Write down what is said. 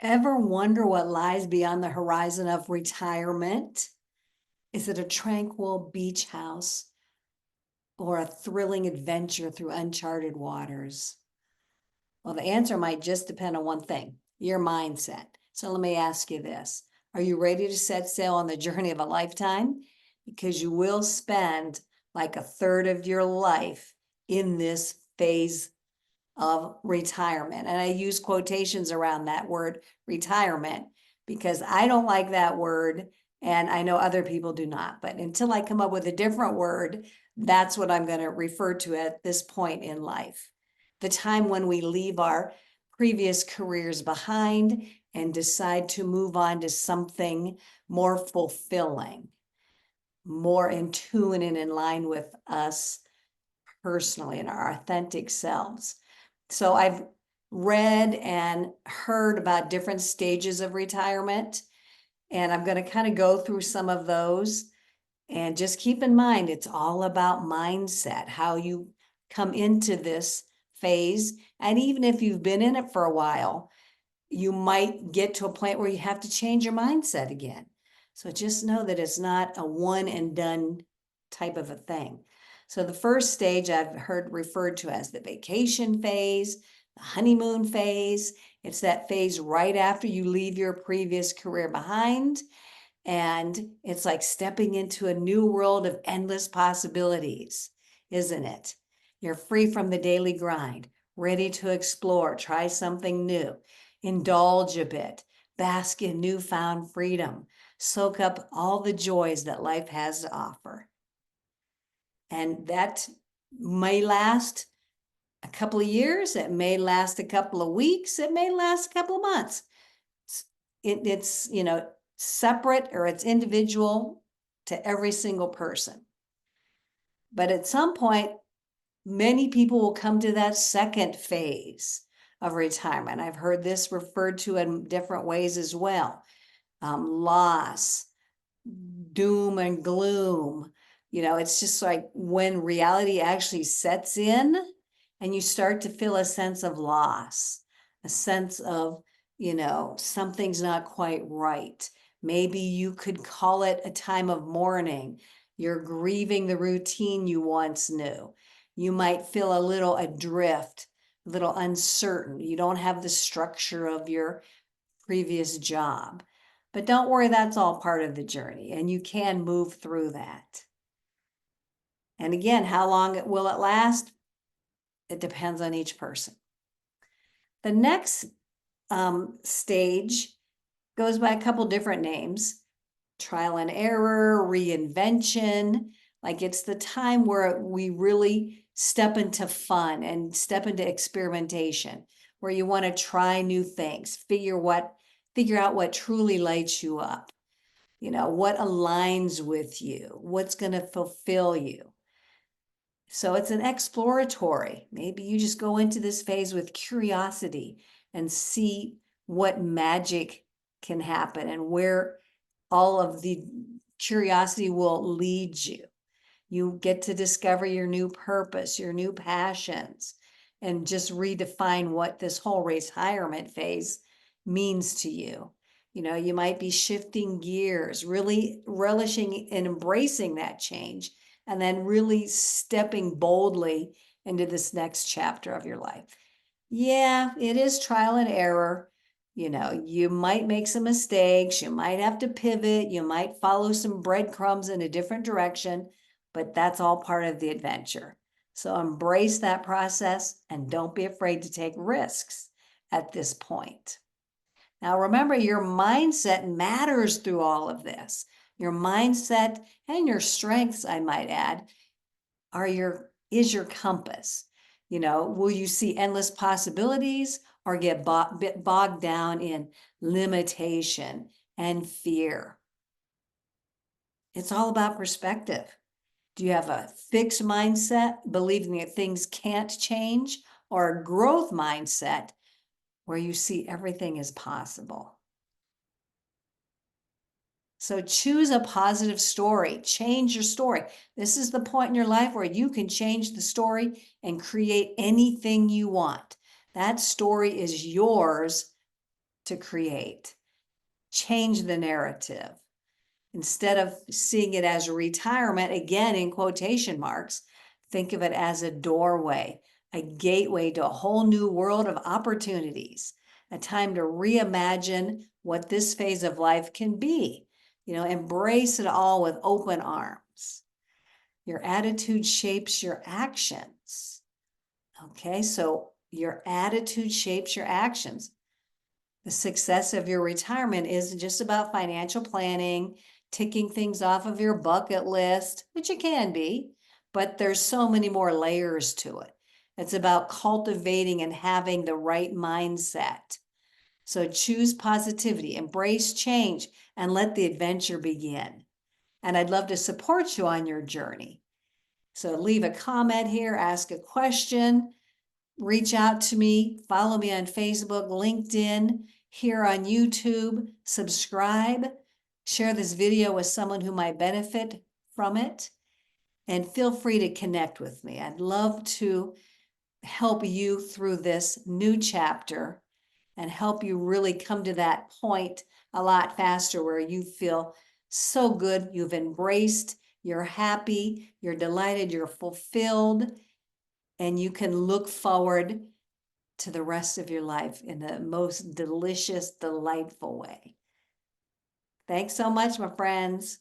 Ever wonder what lies beyond the horizon of retirement? Is it a tranquil beach house or a thrilling adventure through uncharted waters? Well, the answer might just depend on one thing, your mindset. So let me ask you this. Are you ready to set sail on the journey of a lifetime? Because you will spend like a third of your life in this phase of retirement. And I use quotations around that word retirement because I don't like that word. And I know other people do not. But until I come up with a different word, that's what I'm going to refer to at this point in life. The time when we leave our previous careers behind and decide to move on to something more fulfilling, more in tune and in line with us personally and our authentic selves. So I've read and heard about different stages of retirement, and I'm going to kind of go through some of those. And just keep in mind, it's all about mindset, how you come into this phase. And even if you've been in it for a while, you might get to a point where you have to change your mindset again. So just know that it's not a one and done type of a thing. So the first stage I've heard referred to as the vacation phase, the honeymoon phase. It's that phase right after you leave your previous career behind. And it's like stepping into a new world of endless possibilities, isn't it? You're free from the daily grind, ready to explore, try something new, indulge a bit, bask in newfound freedom, soak up all the joys that life has to offer. And that may last a couple of years, it may last a couple of weeks, it may last a couple of months. It's separate or it's individual to every single person. But at some point, many people will come to that second phase of retirement. I've heard this referred to in different ways as well. Loss, doom and gloom. It's just like when reality actually sets in and you start to feel a sense of loss, a sense of, something's not quite right. Maybe you could call it a time of mourning. You're grieving the routine you once knew. You might feel a little adrift, a little uncertain. You don't have the structure of your previous job. But don't worry, that's all part of the journey, and you can move through that. And again, how long will it last? It depends on each person. The next stage goes by a couple different names: trial and error, reinvention. Like it's the time where we really step into fun and step into experimentation, where you want to try new things, figure out what truly lights you up, what aligns with you, what's going to fulfill you. So it's an exploratory. Maybe you just go into this phase with curiosity and see what magic can happen and where all of the curiosity will lead you. You get to discover your new purpose, your new passions, and just redefine what this whole retirement phase means to you. You might be shifting gears, really relishing and embracing that change, and then really stepping boldly into this next chapter of your life. Yeah, it is trial and error. You might make some mistakes, you might have to pivot, you might follow some breadcrumbs in a different direction, but that's all part of the adventure. So embrace that process and don't be afraid to take risks at this point. Now, remember, your mindset matters through all of this. Your mindset and your strengths, I might add, is your compass. Will you see endless possibilities or get bogged down in limitation and fear? It's all about perspective. Do you have a fixed mindset, believing that things can't change, or a growth mindset where you see everything is possible? So choose a positive story, change your story. This is the point in your life where you can change the story and create anything you want. That story is yours to create. Change the narrative. Instead of seeing it as retirement, again, in quotation marks, think of it as a doorway, a gateway to a whole new world of opportunities, a time to reimagine what this phase of life can be. Embrace it all with open arms. Your attitude shapes your actions. Okay, so your attitude shapes your actions. The success of your retirement isn't just about financial planning, ticking things off of your bucket list, which it can be, but there's so many more layers to it. It's about cultivating and having the right mindset. So choose positivity, embrace change, and let the adventure begin. And I'd love to support you on your journey. So leave a comment here, ask a question, reach out to me, follow me on Facebook, LinkedIn, here on YouTube, subscribe, share this video with someone who might benefit from it, and feel free to connect with me. I'd love to help you through this new chapter and help you really come to that point a lot faster where you feel so good, you've embraced, you're happy, you're delighted, you're fulfilled, and you can look forward to the rest of your life in the most delicious, delightful way. Thanks so much, my friends.